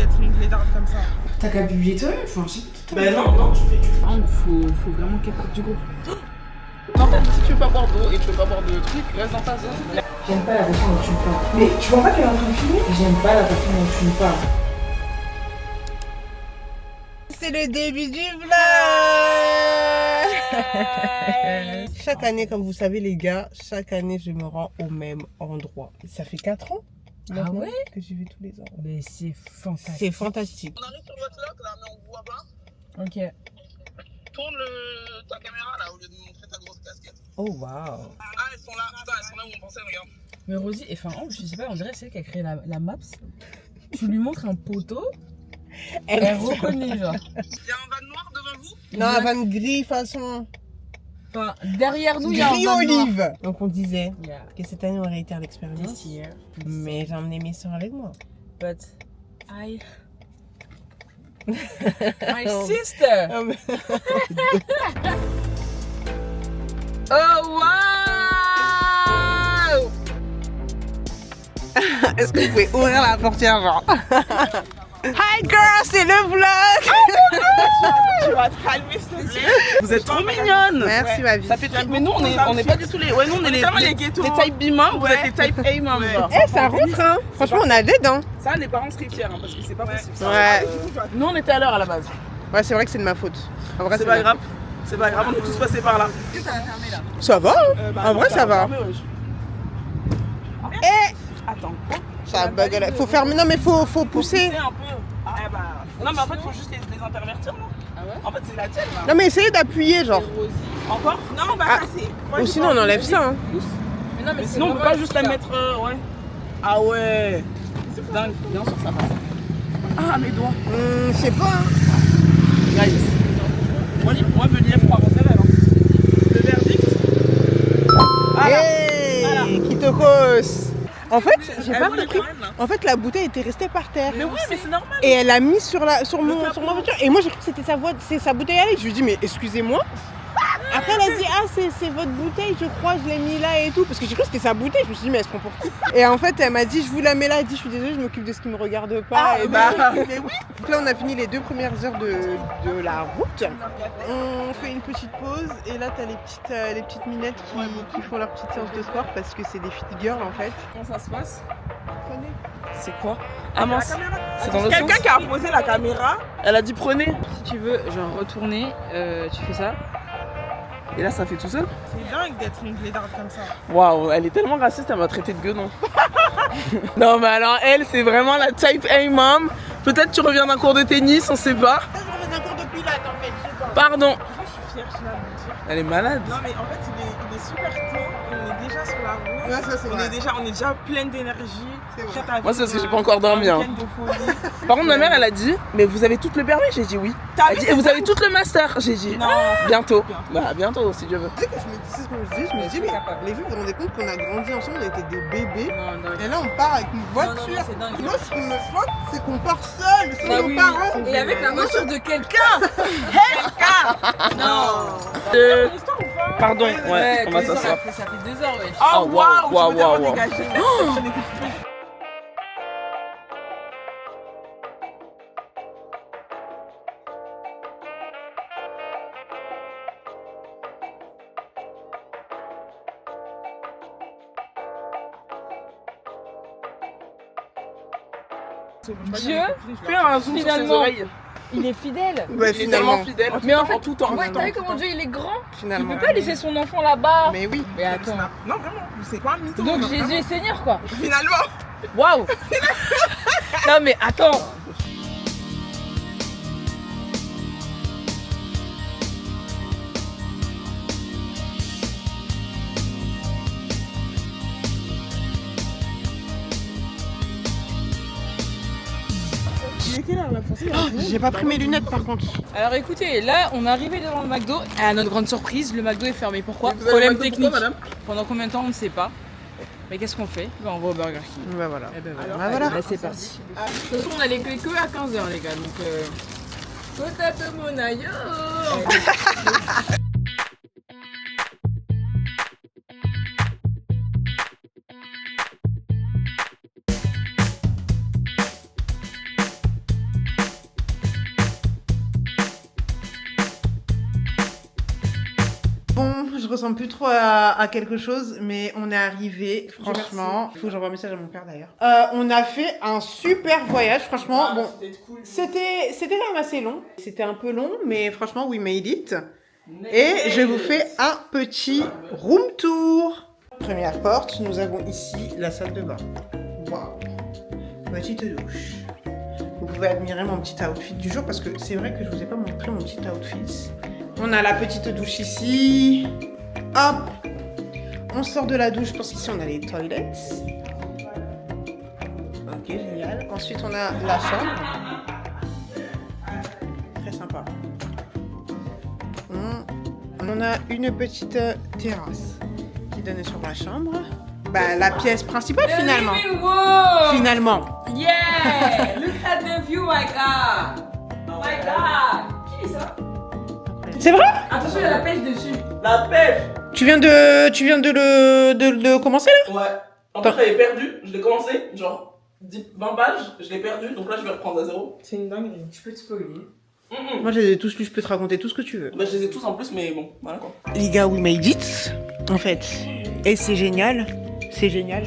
d'être une blédarde comme ça. T'as qu'à publier toi-même, enfin, je sais pas. Bah non, tu fais. Faut vraiment qu'elle parte du groupe. En fait, si tu veux pas boire d'eau et tu veux pas boire de trucs, reste dans ta zone. J'aime pas la façon dont tu me parles. Mais tu vois pas qu'elle est en train de filmer? J'aime pas la façon dont tu me parles. C'est le début du vlog. Chaque année, comme vous savez les gars, chaque année je me rends au même endroit. Ça fait 4 ans maintenant ouais que j'y vais tous les ans. Mais c'est fantastique. C'est fantastique. On arrive sur votre lock là, mais on vous voit pas. Ok. Tourne ta caméra là au lieu de montrer ta grosse casquette. Oh waouh. Ah, elles sont là, putain, elles sont là où on pensait, regarde. Mais Rosie, enfin, je sais pas, on dirait c'est elle qui a créé la maps. Tu lui montres un poteau, elle reconnaît genre. Il y a un van noir devant vous? Non, un van gris façon Enfin, derrière nous, il y a un gris van noir. olive. Donc on disait Yeah. que cette année on réitère l'expérience. This year. Mais j'ai emmené mes soeurs avec moi. But I... My sister! Ah, mais- Oh wow! Est-ce que vous pouvez ouvrir la portière genre? Hi girl, c'est le vlog. Tu vas te calmer s'il te plaît. Vous êtes trop mignonne. Merci ma vie. Ça fait très... Mais nous on est pas du tout les... Ouais, nous on est les type B membres, vous êtes les type A membres. Eh, ça rentre hein. Franchement on a des dents. Ça les parents seraient fiers hein, parce que c'est pas possible ça. Ouais. Nous on était à l'heure à la base. Ouais, c'est vrai que c'est de ma faute. En vrai, C'est pas grave. C'est pas grave, on est tous passés par là. Ça va hein. En vrai ça va. Eh, Attends, quoi? ça bug là. Faut fermer. Non mais faut pousser. C'est un peu. Ah bah. Non mais en fait faut juste les intervertir non? Ah ouais? En fait c'est la tienne là. Non mais essayez d'appuyer genre. Encore? Non bah Ah. ça c'est. Ou sinon on enlève ça hein. Mais non, mais Sinon on peut pas juste la mettre. Ouais. Ah ouais. C'est dingue. Bien sûr ça passe. Ah mes doigts. Je sais pas hein. Guys. Moi venir pour avancer alors. Le verdict. Voilà. Hey, qui te cause. En fait, j'ai Elle pas voulait compris. quand même, là. En fait, la bouteille était restée par terre. Mais oui mais c'est normal. Et elle a mis sur ma capot. voiture. Et moi, j'ai cru que c'était sa bouteille à elle. Je lui ai dit, mais excusez-moi. Après, elle a dit, ah, c'est votre bouteille, je crois, je l'ai mis là et tout. Parce que j'ai cru que c'était sa bouteille. Je me suis dit, mais elle se prend pour qui? Et en fait, elle m'a dit, je vous la mets là. Elle dit, je suis désolée, je m'occupe de ce qui me regarde pas. Ah Et bah. mais oui. Donc là, on a fini les 2 premières heures de la route. On fait une petite pause. Et là, t'as les petites minettes qui font leur petite séance de sport parce que c'est des fit girls en fait. Comment ça se passe? Prenez. C'est quoi? Ah mince. C'est dans le Quelqu'un sens. qui a posé la caméra. Elle a dit prenez. Si tu veux, genre retourner, tu fais ça. Et là ça fait tout seul. C'est dingue d'être une blédarde comme ça. Waouh, elle est tellement raciste, elle m'a traité de gueudon. Non mais alors elle c'est vraiment la type A mom. Peut-être tu reviens d'un cours de tennis, on sait pas. Je reviens d'un cours de pilates en fait, je sais pas. Pardon. Je suis fière, je l'avoue. Elle est malade. Non mais en fait il est super tôt et on est déjà sur la route. Ouais, ça, c'est on vrai. est déjà pleine d'énergie. C'est vrai. Prête à Moi, c'est parce que vivre j'ai pas encore dormi, un hein. week-end de folie. Par contre ma mère elle a dit mais vous avez tout le permis? J'ai dit oui. T'as Elle vu, dit, c'est et vous ça avez tout le master? J'ai dit Non. bientôt. Bah bientôt si Dieu veut. Tu sais que je me dis, c'est ce que je dis, je me dis, mais les filles, vous vous rendez compte qu'on a grandi ensemble, on était des bébés, et là on part avec une voiture. c'est dingue. Moi, ce qui me choque, c'est qu'on part seul, sans Bah nos oui. parents. Et avec la voiture de quelqu'un! Non! Pardon, ouais, on va s'asseoir. Ça fait 2 heures, ouais. Oh Oh, waouh, waouh, tu peux tellement waouh, waouh. dégager. Je n'écoute plus. Dieu, Fais un zoom sur ses Finalement. oreilles. il est fidèle. Ouais, Il est tellement finalement. fidèle. Mais en fait, tout temps. ouais, t'as vu comment Dieu il est grand? Il Finalement. peut pas laisser son enfant là-bas. Mais oui. Mais attends. Non vraiment, c'est pas un mytho. Donc non, Jésus vraiment. est Seigneur quoi. Finalement. Waouh! Non mais attends! Il est quelle heure là Français? J'ai pas pris mes lunettes par contre. Alors écoutez, là on est arrivé devant le McDo. Et à notre grande surprise, le McDo est fermé. Pourquoi? Vous avez Problème le McDo, technique. pourquoi, madame? Pendant combien de temps on ne sait pas. Mais qu'est-ce qu'on fait? Ben, on va au Burger King. Bah voilà. Et ben Bah voilà. Là c'est parti. De toute façon on a les clés que à 15h les gars. Donc Potato Monayo. ressemble plus trop à quelque chose, mais on est arrivé. Franchement, il faut que j'envoie un message à mon père d'ailleurs. On a fait un super voyage, franchement. Bon, c'était quand même assez long. C'était un peu long, mais franchement, we made it. Et je vous fais un petit room tour. Première porte, nous avons ici la salle de bain. Waouh, petite douche. Vous pouvez admirer mon petit outfit du jour parce que c'est vrai que je vous ai pas montré mon petit outfit. On a la petite douche ici. Hop. On sort de la douche parce qu'ici on a les toilettes. Ok, génial. Ensuite on a la chambre. Très sympa. On a une petite terrasse qui donne sur la chambre. Bah, la pièce principale finalement. Finalement. Yeah! Look at the view, my God! Oh my God! Qui est ça? C'est vrai? Attention, il y a la pêche dessus. La pêche. Tu viens de commencer là? Ouais. En fait, j'avais perdu. Je l'ai commencé, genre 20 pages. Je l'ai perdu, donc là, je vais reprendre à zéro. C'est une dinguerie. Tu peux te spoiler. Moi, je les ai tous lus, je peux te raconter tout ce que tu veux. Bah, je les ai tous en plus, mais bon, voilà quoi. Les gars, we made it, en fait. Et c'est génial. C'est génial.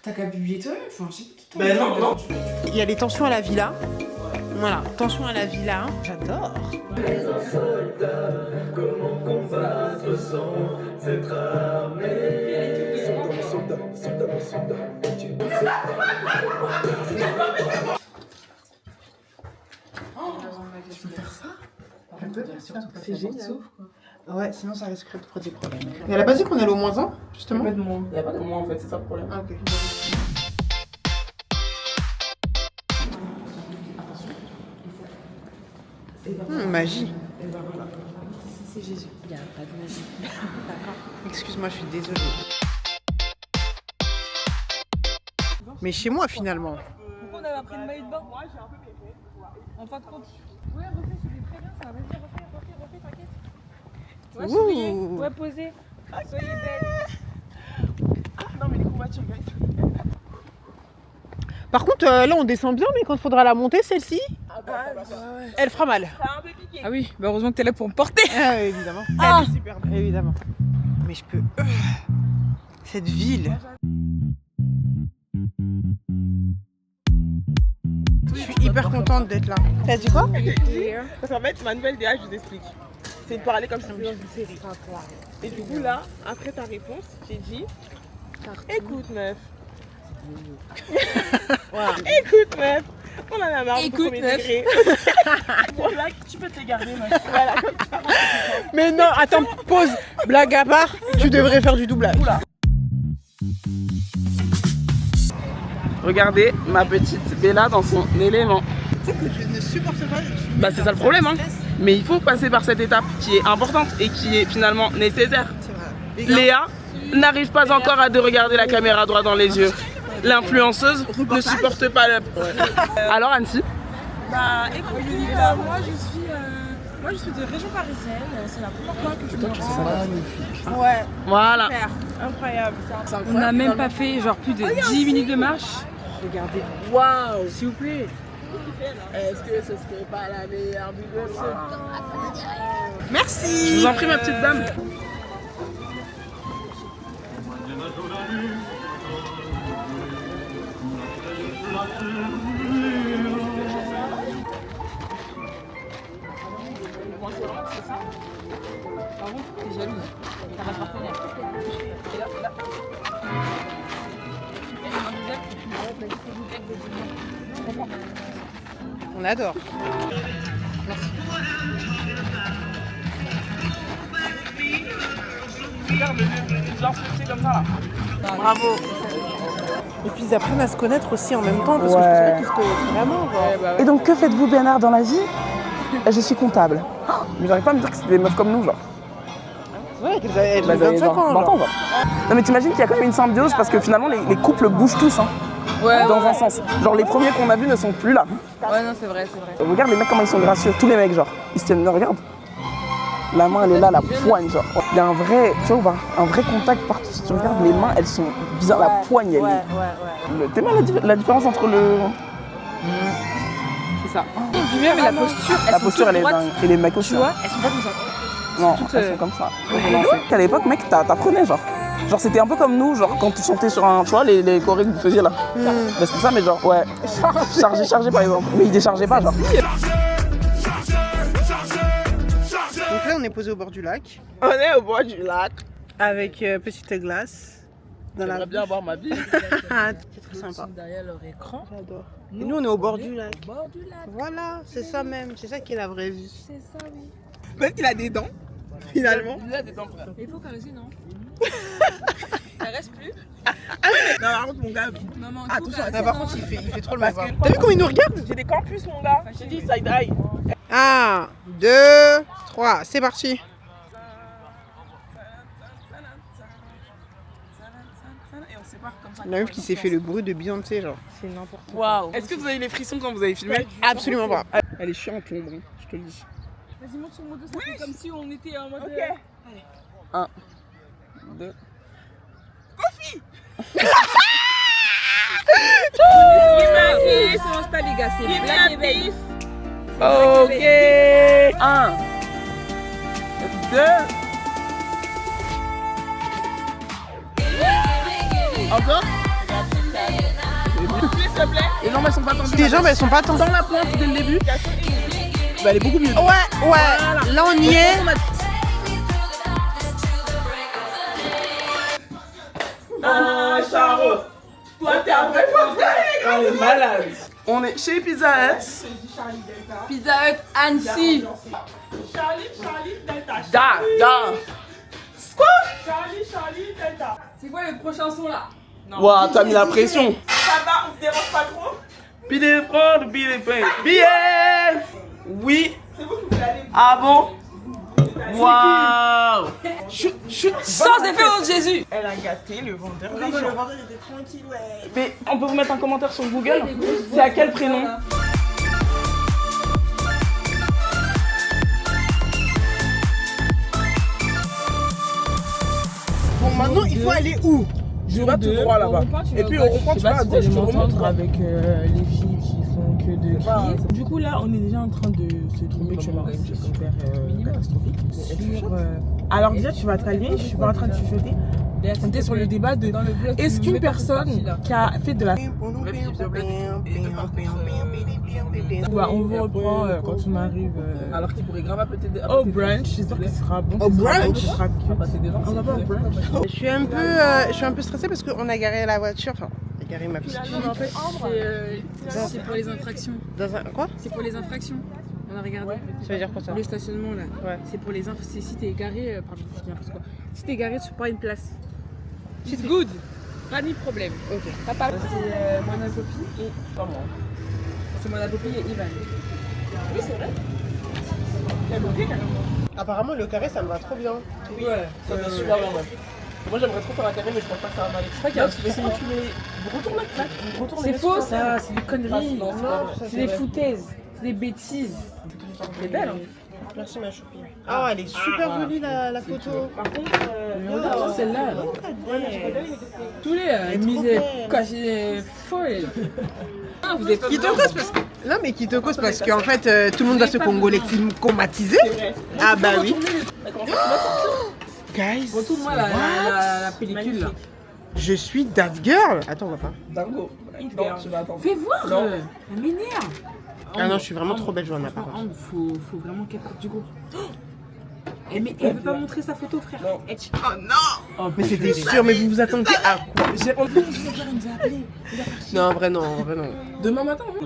T'as qu'à publier toi-même, enfin, je sais pas. Ben non, non. Il y a les tensions à la villa. Voilà, tensions à la villa. J'adore. Tu peux faire ça? C'est génial. Ouais, sinon ça risquerait de produire des problèmes. Mais elle a pas dit qu'on allait au moins 1, justement? Il y a pas de moins en fait, c'est ça le problème. Ah, ok. Magie. C'est Jésus. Il n'y a pas de magie. D'accord. Excuse-moi, je suis désolée. Mais chez moi finalement. Pourquoi on avait pris le maillot de bain? Moi, j'ai un peu baissé. En fin de compte. Ouais, refais, c'était très bien ça. Vas-y, refais, t'inquiète. Ouais, souriez. Ouais, posez. Soyez belle. Non, mais les courbatures, guys. Par contre, là on descend bien, mais quand il faudra la monter, celle-ci, elle fera mal. Ça a un peu piqué. Ah oui, bah heureusement que t'es là pour me porter. Ah, évidemment. Ah. Elle est superbe. Évidemment. Mais je peux. Cette ville. Je suis hyper contente d'être là. T'as dit quoi? Parce qu'en fait, ma nouvelle DA, je vous explique. C'est de parler comme si c'était dans une série. Et du coup, là, après ta réponse, j'ai dit écoute, meuf. Voilà. Écoute, meuf. On en a marre du premier degré. Voilà, tu peux te les garder, meuf. Voilà, comme ça. Mais non, attends, pause. Blague à part, tu devrais faire du doublage. Oula. Regardez ma petite Bella dans son élément. Tu sais que je ne supporte pas. Bah c'est ça le problème, hein. Mais il faut passer par cette étape qui est importante et qui est finalement nécessaire. C'est vrai. Léa n'arrive pas encore à de regarder la caméra droit dans les yeux. L'influenceuse ne supporte pas le... Alors Annecy? Bah écoute, moi je suis de région parisienne, c'est la première fois que je me rends. Ouais, Voilà. incroyable. On n'a même pas fait genre plus de 10 minutes de marche. Regardez, waouh, s'il vous plaît. Est-ce que ce serait pas la meilleure vidéo? Merci. Je vous en prie ma petite dame. Par contre, t'es jalouse. T'as pas de partenaire. Et là. On adore. Regarde le lance c'est comme ça là. Bravo. Et puis ils apprennent à se connaître aussi en même temps parce que je pense pas qu'ils se connaissent vraiment. Genre. Et donc que faites-vous Bernard dans la vie? Je suis comptable. Mais j'arrive pas à me dire que c'est des meufs comme nous genre. Ouais, elles ont 25 ans. 20 ans, genre. Non mais t'imagines qu'il y a quand même une symbiose parce que finalement les couples bougent tous hein. Ouais, dans un sens. Genre les premiers qu'on a vus ne sont plus là. Ouais, non, c'est vrai. Regarde les mecs comment ils sont gracieux, tous les mecs genre. Ils se tiennent, regarde. La main elle est là, la poigne genre. Il y a un vrai, tu vois, un vrai contact partout. Si tu regardes les mains, elles sont bizarres. La poigne elle est. T'es mal la différence entre le. ça. Du même, la posture, La posture, elle est dingue. Et les mecs aussi. Tu vois, elles sont pas comme ça. Non, toutes, elles sont comme ça. À l'époque, mec, t'apprenais, genre. Genre, c'était un peu comme nous, genre, quand tu chantais sur un. Tu vois, les chorés que vous faisiez là. Bah, c'était ça, mais genre, ouais. Chargé, par exemple. Mais ils déchargeaient pas, genre. Donc là, on est posé au bord du lac. On est au bord du lac. Avec petite glace. J'aimerais bien avoir ma vie. C'est très sympa. Derrière leur écran. J'adore. Et nous, on est au bord du lac. Au bord du lac. Voilà, c'est ça même. C'est ça qui est la vraie vie. C'est ça, oui. Peut-être qu'il a des dents, finalement. Il a des dents, frère. Il faut caresser, non? Ça reste plus? Non, par contre, mon gars. Maman, Ah, tout ça. Ah, par contre, il fait trop le mauvais. T'as vu comment il nous regarde? J'ai des campus, mon gars. J'ai dit side eye. 1, 2, 3, c'est parti. Et on sépare comme ça. La meuf qui s'est fait le bruit de Beyoncé, genre. c'est n'importe quoi. Waouh. Est-ce que vous avez les frissons quand vous avez filmé? Absolument pas. Elle est chiante, l'ombre, hein, je te le dis. Vas-y, monte sur mon dos, ça fait comme si on était en mode. Ok. 1, 2. C'est pas les gars, c'est Black et Belle. Ok. 1, 2. Encore? S'il te plaît. Les jambes elles sont pas tendues. Tes jambes, elles sont pas tendues. Dans la pointe dès le début. Bah, elle est beaucoup mieux. Ouais, ouais. Là, on y est. Ah, Charo, toi t'es un vrai frère. On est malade. On est chez Pizza Hut. Pizza Hut Annecy. Charlie Delta. Da. Charlie Delta. C'est quoi le prochain son là? Ouah, t'as mis la pression. Ça va, on se dérange pas trop? Billet prendre, billet paye. Billet. Oui. C'est vous qui vous allez. Ah bon? Waouh. Chut. Sans effet au Jésus. Elle a gâté le vendeur. Le vendeur était tranquille, ouais. Mais on peut vous mettre un commentaire sur Google. C'est à quel prénom? Bon, maintenant, il faut aller où? Je vais tout droit là-bas. Et puis on reprend, tu vas à gauche, tu remontes. Avec les filles qui font que de crier. Du coup, là, on est déjà en train de se tromper sur une chose super catastrophique. Alors, déjà, tu vas te calmer, je suis pas en train de chuchoter. On était sur le débat de est-ce qu'une personne qui a fait de la. Bah, on vous reprend quand on arrive Alors qu'il pourrait grave peut-être au brunch. J'espère que ce sera bon. Au brunch? Ce sera cute. On va pas au brunch. Je suis un peu stressée parce qu'on a garé la voiture. Enfin, j'ai garé ma petite fille. En fait, c'est pour les infractions. Dans un. Quoi? C'est pour les infractions. On a regardé. Ça veut dire quoi ça? Le stationnement là. Ouais. C'est pour les infractions. Si t'es garé, pardon, je dis n'importe quoi. Si t'es garé sur pas une place. It's good. Pas de problème. Ok. Papa, c'est Mona Poppy et. Comment? C'est Mona Poppy et Ivan. Oui, c'est vrai. Apparemment, le carré, ça me va trop bien. Ouais, ça va super bien. Moi j'aimerais trop faire un carré, mais je pense pas que ça va m'aller. Je crois qu'il y a un Mais sinon tu mets. Retourne la claque. C'est faux ça, c'est des conneries. Non, C'est des foutaises, c'est des bêtises. C'est belle, hein. Merci ma choupi. Ah, elle est super jolie la photo. Par contre, Regarde celle-là. Tous les mises cachées folles. Vous êtes Qui te cause parce que... Non mais qui te cause parce qu'en fait tout le monde doit se congolaiser. Ah bah oui. Guys, Retourne-moi la pellicule là. je suis that girl. Attends, on va pas. Dingo. Non, tu vas attendre. Fais voir. Non. Elle m'énerve. Ah non, je suis vraiment trop belle, je vois Franchement, par contre. Ambre, faut vraiment qu'elle parte du groupe. Elle veut pas montrer sa photo, frère. Non. Oh non. Mais c'était sûr, mais vous vous attendez à quoi? Non, en vrai non, Demain matin, hein.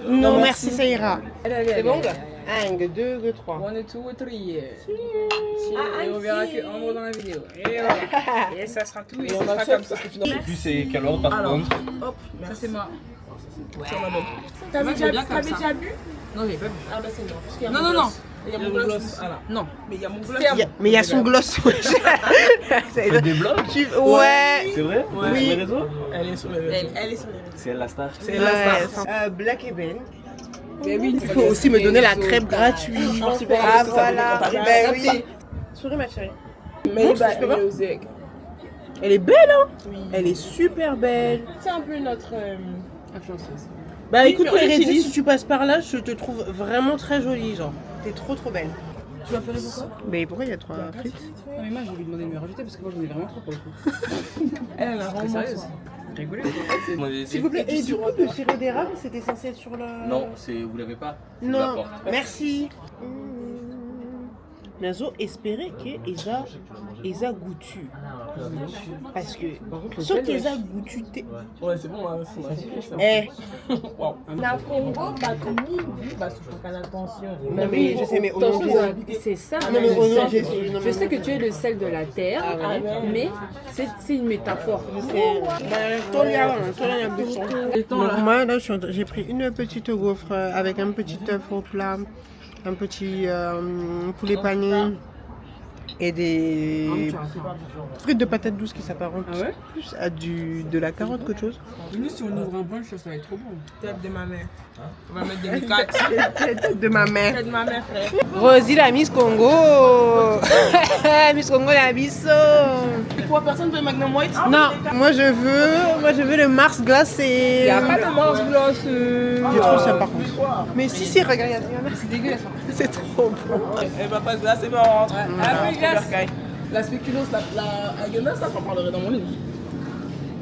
Non, merci, ça ira. C'est bon, gars? 1, 2, 3. 1, 2, 3. Et on verra que Ambre dans la vidéo. Et voilà. Et ça sera tout. Et on ça sera accepte comme ça. parce que finalement. Puis c'est quelle ordre par contre? Hop, Ça, c'est moi. T'avais bien déjà comme ça. bu? Non, j'ai pas vu. Ah bah c'est non. Parce qu'il y a Non, mon non, non. gloss. Il y a mon gloss. Voilà. Non. Mais il y a mon gloss. Mais il y a son gloss. C'est des blogs? Ouais. C'est vrai? Oui. Sur les réseaux? Elle est sur les réseaux. Elle est sur les réseaux. C'est elle la star. C'est la star. Black et Ben. Mais oui, Il faut aussi me donner la crêpe gratuite. Ah voilà. Ben oui. Souris ma chérie. Mais bah, je peux pas. Elle est belle hein. Elle est super belle. C'est un peu notre Influenceuse. Bah Oui, écoute, mais Meredith, utilise. si tu passes par là, je te trouve vraiment très jolie, genre. T'es trop belle. Tu m'as appelé pourquoi? Mais pourquoi il y a 3 frites? Non, mais moi, je vais lui demander de me rajouter parce que moi, j'en ai vraiment trop pour le coup. Elle a vraiment sérieuse. Rigolez. S'il vous plaît, et du coup, le sirop d'érable, c'était censé être sur le... Non, vous l'avez pas. Je vous Non, l'apporte. merci. Nazo espérait que Eza goûtu. Parce que sauf qu'Eza goûtu Ouais, c'est bon, là, c'est Waouh. La Congo, Bah, si je prends pas l'attention. Non mais je sais, mais au nom de Jésus. c'est ça. Non mais au nom de Jésus. Je sais que tu es le sel de la terre, mais c'est une métaphore. Donc moi là j'ai pris une petite gaufre avec un petit œuf au plat, un petit poulet pané et des frites de patates douces qui s'apparentent plus à de la carotte qu'autre chose. Nous, si on ouvre un brunch, ça va être trop bon. Tête de ma mère. On va mettre des micates. Tête de ma mère. Tête de ma mère, frère. Rosie la Miss Congo. Miss Congo la bisso. Pourquoi personne veut Magnum White? Non, moi je veux le Mars glacé. Il n'y a pas de Mars Gloss. J'ai trop ça par contre. Mais si, regarde, C'est dégueulasse. c'est trop bon. Elle va pas se glacer, mais on rentre. La spéculoos, la Aguenas, ça, j'en parlerai dans mon livre.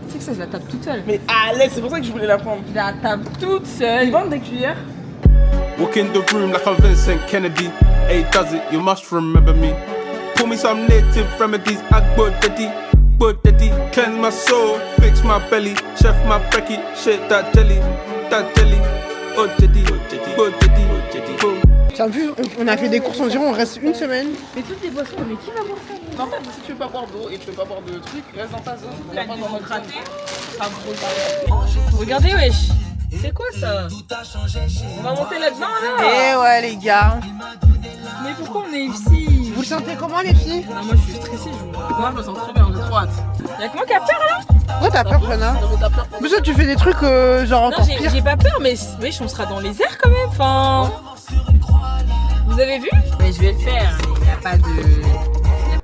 Tu sais que ça, je la tape toute seule. Mais allez, c'est pour ça que je voulais la prendre. Je la tape toute seule. Ils vendent des cuillères. Walk in the room like I'm Vincent Kennedy. Hey, does it? You must remember me. Pour me some native remedies. I daddy. Cleanse my soul, fix my belly. Chef my brekkie, shit that jelly. Oh, daddy. T'as vu, on a fait des courses environ, on reste une semaine. Mais toutes les boissons, mais qui va boire ça? En fait, si tu veux pas boire d'eau et tu veux pas boire de trucs, reste dans ta zone. On va pas dans notre raté. Ça me Regardez, wesh. C'est quoi ça? On va monter là-dedans, là. Eh ouais les gars. Mais pourquoi on est ici? Vous le sentez comment les filles? Non, moi je suis stressée. Moi je me sens trop bien, j'ai trop hâte. Y'a que moi qui a peur là? Pourquoi t'as peur, Jana? Non, mais t'as peur pour Mais ça, tu fais des trucs genre Non, encore pire. j'ai pas peur, mais wesh, on sera dans les airs quand même. Enfin. Vous avez vu? Mais je vais le faire. Il n'y a pas de.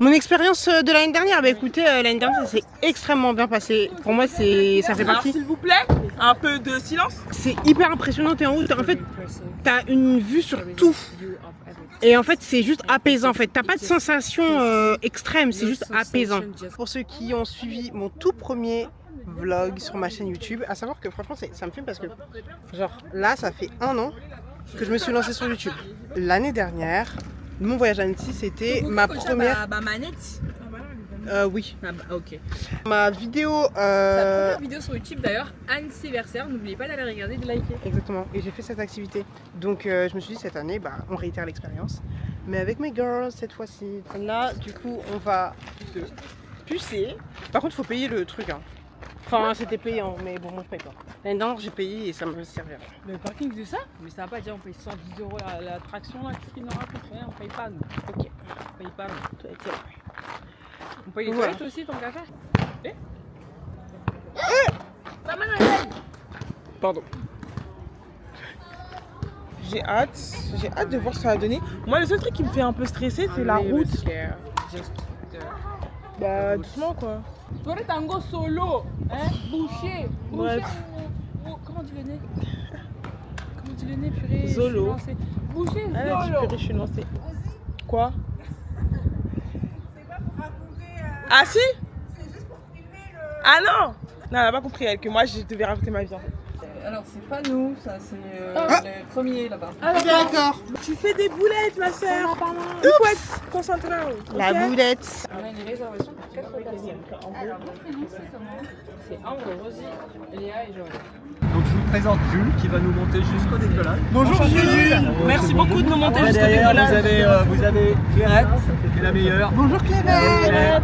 Mon expérience de l'année dernière, bah écoutez, l'année dernière ça s'est extrêmement bien passé. Pour moi, ça fait Alors, partie. s'il vous plaît, un peu de silence. C'est hyper impressionnant, t'es en haut, en fait, t'as une vue sur tout. Et en fait, c'est juste apaisant. En fait, t'as pas de sensation extrême, c'est juste apaisant. Pour ceux qui ont suivi mon tout premier vlog sur ma chaîne YouTube, à savoir que franchement, ça me fume parce que, genre, là, ça fait 1 an que je me suis lancée sur YouTube. L'année dernière, mon voyage à Annecy, c'était ma première. Ma manette. Oui. Ah bah, ok. Ma vidéo. Sa première vidéo sur YouTube d'ailleurs, anniversaire. N'oubliez pas d'aller regarder, de liker. Exactement. Et j'ai fait cette activité. Donc je me suis dit cette année, bah, on réitère l'expérience. Mais avec mes girls cette fois-ci. Là, du coup, on va pucer. Par contre, il faut payer le truc. Hein. Enfin, c'était payant, mais bon, moi je paye pas. L'année dernière, j'ai payé et ça me servira. Le parking de ça? Mais ça va pas dire on paye 110 € l'attraction là, qu'est-ce qu'il nous raconte? Rien, on paye pas nous. Ok, on paye pas nous. On paye les Voilà. toilettes aussi, ton café? Pardon. J'ai hâte de voir ce que ça va donner. Moi, le seul truc qui me fait un peu stresser, c'est la route. Bah, doucement quoi. Toi, le tango solo, hein? Boucher. Bref. Comment on dit le nez? Comment on dit le nez, purée? Zolo. Je suis lancée. Boucher, Ah, solo. je suis lancée. Quoi? Ah si? Ah non! Non, elle a pas compris elle, que moi je devais raconter ma vie en fait. Alors, c'est pas nous, ça c'est le premier là-bas. D'accord. Tu fais des boulettes, ma soeur! Il faut être concentré. La boulette. On a une réservation pour 4 personnes. C'est Ambre, Rosie, Léa et Joël. Donc je vous présente Jules qui va nous monter jusqu'au décollage. Bonjour Jules! Merci beaucoup de nous monter Après, jusqu'au derrière, décollage. vous avez Clairette qui est la meilleure. Bonjour Clément.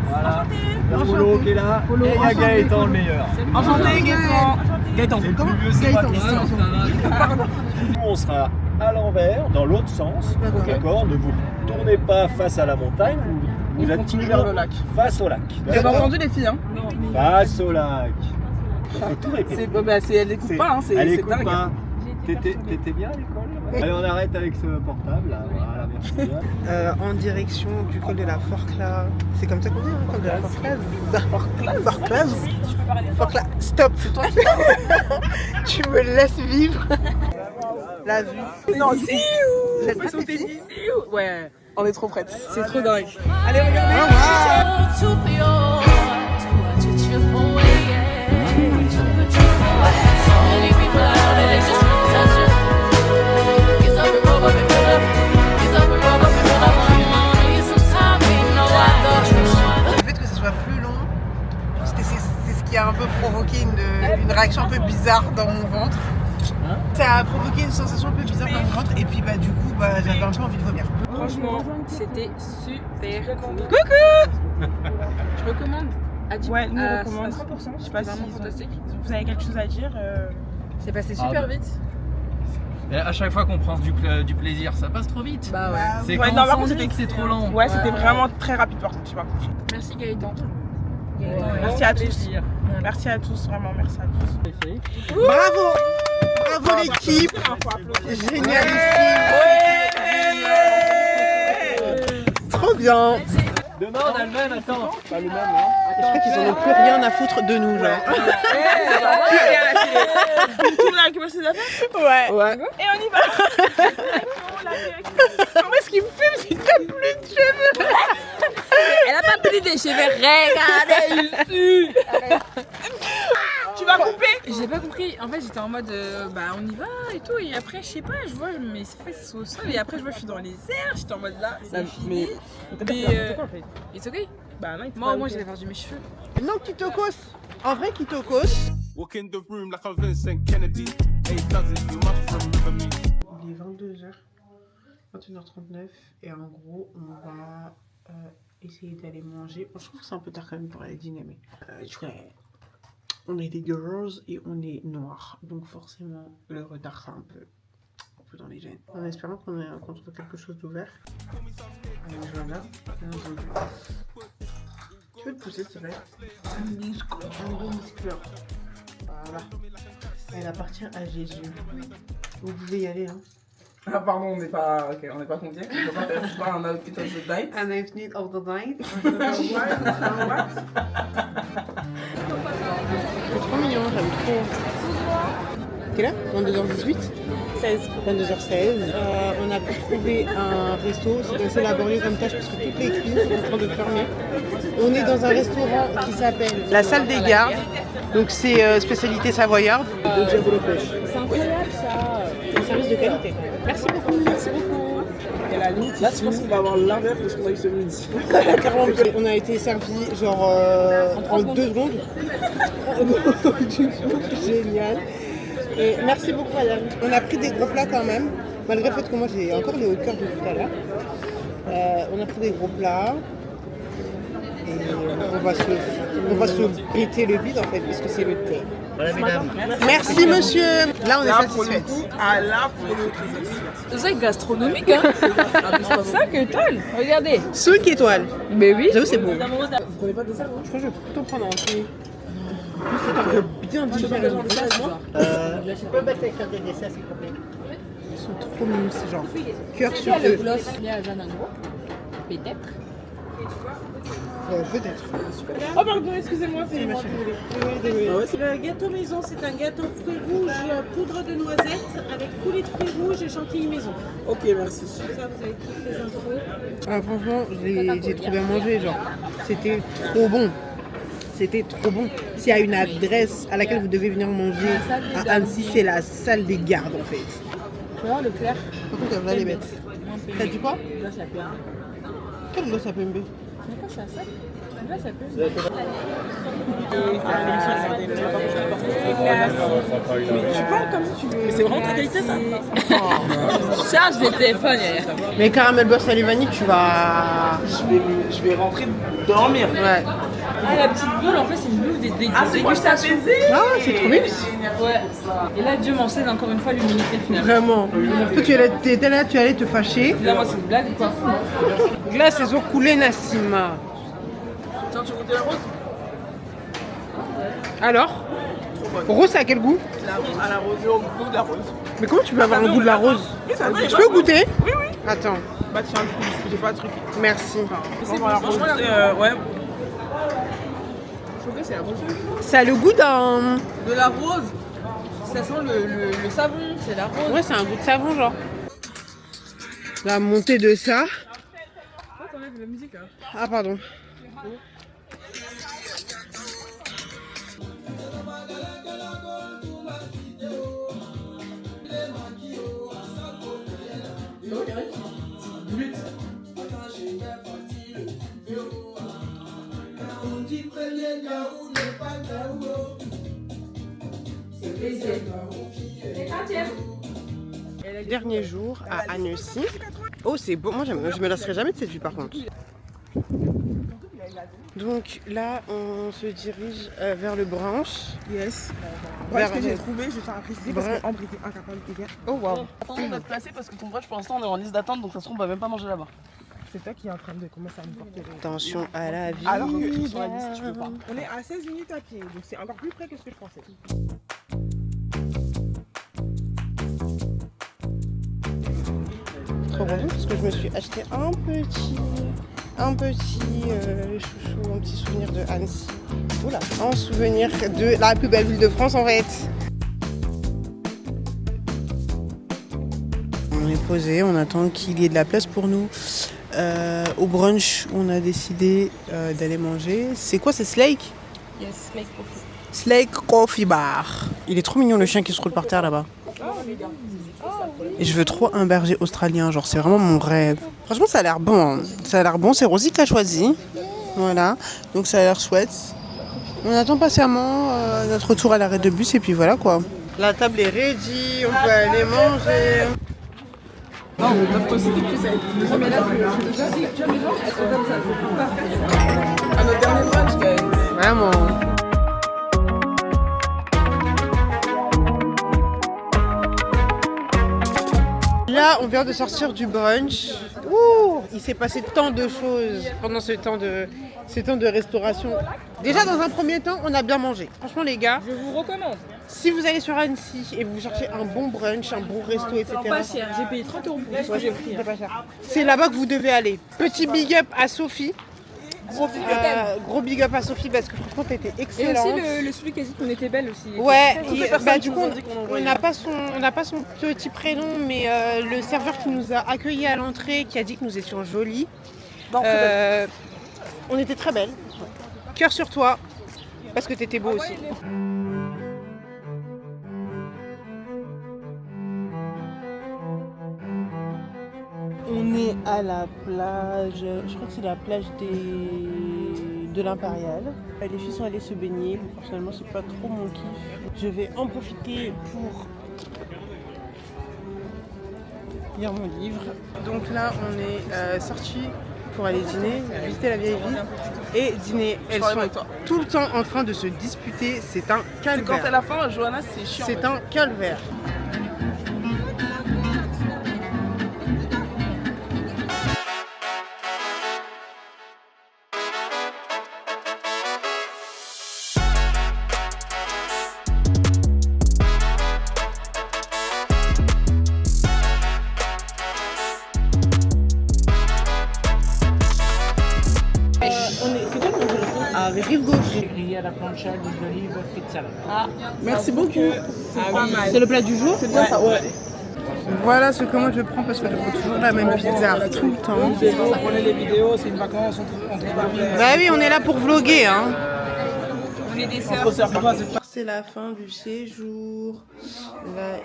Voilà. Il y a Polo qui est là. Et il y a Gaëtan le meilleur. Enchanté Gaëtan! C'est le plus vieux, c'est pas Christian. Nous on sera à l'envers, dans l'autre sens. D'accord? Ne vous tournez pas face à la montagne. Vous êtes continue toujours vers le lac. face au lac. Vous avez entendu les filles, hein? Face au lac. Faut tout répéter. Elle n'écoute pas, hein, c'est Elle écoute dingue. pas. T'étais bien à l'école? Allez, on arrête avec ce portable là. Voilà, merci bien. En direction du col de la Forclaz. C'est comme ça qu'on dit, le col de la Forclaz. Forclaz. Forclaz. Stop. Tu me laisses vivre. La vue. Non, si J'ai pas sauter d'ici. Ouais, On est trop prêtes. c'est trop dingue. Allez, regardez. Le fait que ce soit plus long, c'est ce qui a un peu provoqué une réaction un peu bizarre dans mon ventre. Ça a provoqué une sensation un peu bizarre dans mon ventre et puis du coup j'avais un peu envie de vomir. Franchement, c'était super cool. Je recommande. Ouais, nous on à recommande. 100%. Je sais pas si Vraiment fantastique. vous avez quelque chose à dire. C'est passé super vite. Et à chaque fois qu'on prend du plaisir, ça passe trop vite. Bah ouais. C'est Ouais, quand non, on par contre, s'ennuie que c'est trop lent. Ouais, c'était vraiment très rapide par contre, je sais pas. Merci Gaëtan. Merci à tous. Merci à tous, vraiment, merci à tous. Bravo! Bravo l'équipe! Génialissime! Trop bien! Demain en Allemagne, attends. Pas le même, Je crois qu'ils en ont plus rien à foutre de nous, genre. Tout le monde a récupéré ses affaires. Ouais. Et on y va. Comment est-ce qu'il me filme si t'as plus de cheveux? Elle a pas pris des cheveux, regardez. Tu vas couper. J'ai pas compris. En fait, j'étais en mode on y va et tout. Et après, je sais pas, je vois mes fesses au sol. Et après, je vois, je suis dans les airs. J'étais en mode là, c'est fini. Mais it's okay. Bah non, Moi, j'avais perdu mes cheveux. Non, Kitokos. En vrai, Kitokos. Walk in the room like a Vincent Kennedy. Hey, does it? You must remember me. Il est 22h, 21h39 et en gros on va essayer d'aller manger. Bon, je trouve que c'est un peu tard quand même pour aller dîner mais on est des girls et on est noirs donc forcément le retard c'est un peu dans les gènes. En espérant qu'on trouve quelque chose d'ouvert. Voilà. Tu veux te pousser s'il te plaît? Un gros muscleur. Voilà. Elle appartient à Jésus. Vous pouvez y aller hein. Ah pardon, on n'est pas conviés. On peut pas faire un outfit of the night. Un outfit of the night. C'est trop mignon, j'aime trop. Quelle heure? 22h18? 22h16. On a trouvé un resto, c'est assez laborieux comme tâche parce que toutes les cuisines sont en train de fermer. On est dans un restaurant qui s'appelle La Salle des Gardes. Donc c'est spécialité savoyarde. C'est incroyable ça. Un service de qualité. Merci beaucoup. Merci beaucoup. Et la limite, là je pense qu'on va avoir l'inverse de ce qu'on a eu ce midi. On a été servi genre en 2 secondes. Génial. Et merci beaucoup madame. On a pris des gros plats quand même, malgré le fait que moi j'ai encore les hauts cœurs de tout à l'heure. On a pris des gros plats. Et on va se péter le bide en fait, puisque c'est le thé. Merci monsieur. Là on est satisfait. Ah là pour le C'est ça gastronomique, hein. 5 étoiles. Regardez. 5 étoiles. Mais oui. J'avoue c'est beau. Vous prenez pas de dessert non? Je crois que je vais plutôt prendre un thé. Bien digéré. Je peux mettre les cartes de dessert s'il vous plaît. Ils sont trop mignons ces gens. Cœur Il y sur a le eux. gloss, il y a Zanango. Peut-être. Peut-être. Oh pardon, excusez-moi, c'est moi. Le gâteau maison, c'est un gâteau fruits rouges, poudre de noisettes avec coulis de fruits rouges et chantilly maison. Ok, merci. Ça, vous avez toutes les infos. Ah, franchement, j'ai trop bien mangé, genre. C'était trop bon. C'était trop bon. S'il y a une adresse à laquelle vous devez venir manger à Annecy, c'est la salle des gardes en fait. Tu vois, le clair. Par contre, elle va les mettre. T'as dit quoi? Là, ça peut. Quel gloss à PMB? Mais quoi, c'est ça? Là, ça peut. Tu parles comme si tu veux. Mais c'est vraiment ta qualité ça. Charge des téléphones. Mais caramel beurre salé vanille, tu vas. Je vais rentrer dormir. Ouais. Ah, la petite boule, en fait, c'est une boule des dégustations. Ah, c'est trop bien. Ouais. Et là, Dieu m'enseigne encore une fois l'humilité finalement. Vraiment. Toi, tu étais là, tu allais te fâcher. Là, moi, c'est une blague ou quoi? Glace, c'est eaux coulées, Nassima. Tiens, tu goûtes la rose? Alors? Rose, ça a quel goût? À la rose, au goût de la rose. Mais comment tu peux avoir le goût de la rose? Je peux goûter? Oui, oui. Attends. Bah tiens, j'ai pas de truc. Merci. Franchement, la rose, ouais. Je trouve que c'est la rose. Ça a le goût d'un. De la rose. Ça sent le savon, c'est la rose. Ouais, c'est un goût de savon, genre. La montée de ça. Oh, t'enlèves la musique là. Ah, pardon. Dernier jour à Annecy. Oh, c'est beau. Moi, je me lasserai jamais de cette vue par contre. Donc là, on se dirige vers le brunch. Yes. Vers Ce que j'ai trouvé, je tiens à préciser parce qu'Ambre était incapable de faire. Oh waouh. Attendons d'être placé parce que ton brunch pour l'instant on est en liste d'attente donc ça se trouve on va même pas manger là-bas. C'est toi qui es en train de commencer à nous porter. Attention à la vie. Alors que sur la liste, tu peux pas. On est à 16 minutes à pied, donc c'est encore plus près que ce que je pensais. Trop bon parce que je me suis acheté un petit chouchou, un petit souvenir de Annecy. Oula, un souvenir de la plus belle ville de France en fait. On est posé, on attend qu'il y ait de la place pour nous. Au brunch, on a décidé d'aller manger. C'est quoi, c'est Slake? Yes, Slake Coffee. Slake Coffee Bar. Il est trop mignon le chien qui se roule par terre là-bas. Et je veux trop un berger australien, genre c'est vraiment mon rêve. Franchement ça a l'air bon, hein. Ça a l'air bon, c'est Rosie qui a choisi. Voilà, donc ça a l'air chouette. On attend patiemment notre retour à l'arrêt de bus et puis voilà quoi. La table est ready, on peut aller manger. Non, on peut posséder plus avec les mais là, je déjà dit, tu vois, les gens, elles sont comme ça, je peux pas faire. À notre dernier brunch, guys. Vraiment. Là, on vient de sortir du brunch. Ouh, il s'est passé tant de choses pendant ce temps de restauration. Déjà, dans un premier temps, on a bien mangé. Franchement, les gars, Je vous recommande. si vous allez sur Annecy et vous cherchez un bon brunch, un bon resto, etc. Pas cher, j'ai payé 30 € pour ce que j'ai pris. C'est pas cher. C'est là-bas que vous devez aller. Petit big up à Sophie. Gros big up à Sophie parce que franchement, t'étais Et excellente. aussi celui qui a dit qu'on était belle aussi. Ouais, Toutes les bah, personnes du qui coup, nous ont dit qu'on on n'a pas son petit prénom, mais le serveur qui nous a accueillis à l'entrée, qui a dit que nous étions jolies. On était très belles. Cœur sur toi, parce que t'étais beau aussi. On est à la plage, je crois que c'est la plage de l'Impérial. Les filles sont allées se baigner, personnellement c'est pas trop mon kiff. Je vais en profiter pour lire mon livre. Donc là on est sortis pour aller dîner, visiter la vieille ville et dîner. Elles sont tout le temps en train de se disputer, c'est un calvaire. Quand à la fin, Johanna c'est chiant. C'est un calvaire. Rive gauche. Merci beaucoup. C'est pas mal. C'est le plat du jour. C'est bien ça, ouais. Voilà ce que moi je prends parce que je prends toujours la même pizza tout le temps. C'est quand ça prenait les vidéos, c'est une vacance entre amis. Bah oui, on est là pour vloguer hein. On est des sœurs. C'est la fin du séjour. Là,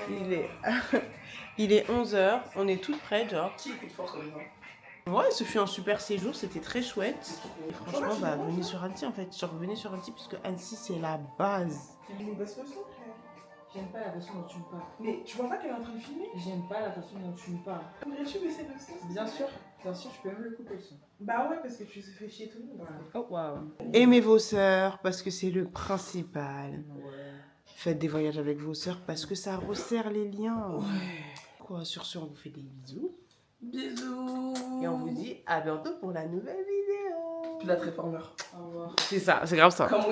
il est 11h. On est toutes prêtes, genre. Ouais, ce fut un super séjour, c'était très chouette. Et franchement, bah, venez sur Annecy en fait. Genre, venez sur Annecy puisque Annecy c'est la base. J'aime pas la façon dont tu me parles. Mais tu vois pas qu'elle est en train de filmer? J'aime pas la façon dont tu me parles. Voudrais-tu baisser le son? Bien sûr, je peux même le couper le son. Bah ouais, parce que tu fais chier tout le monde. Oh waouh. Aimez vos sœurs parce que c'est le principal. Faites des voyages avec vos sœurs parce que ça resserre les liens. Quoi, sur ce, on vous fait des bisous. Bisous. Et on vous dit à bientôt pour la nouvelle vidéo. Puis la Transformer. Au revoir. C'est ça, c'est grave ça.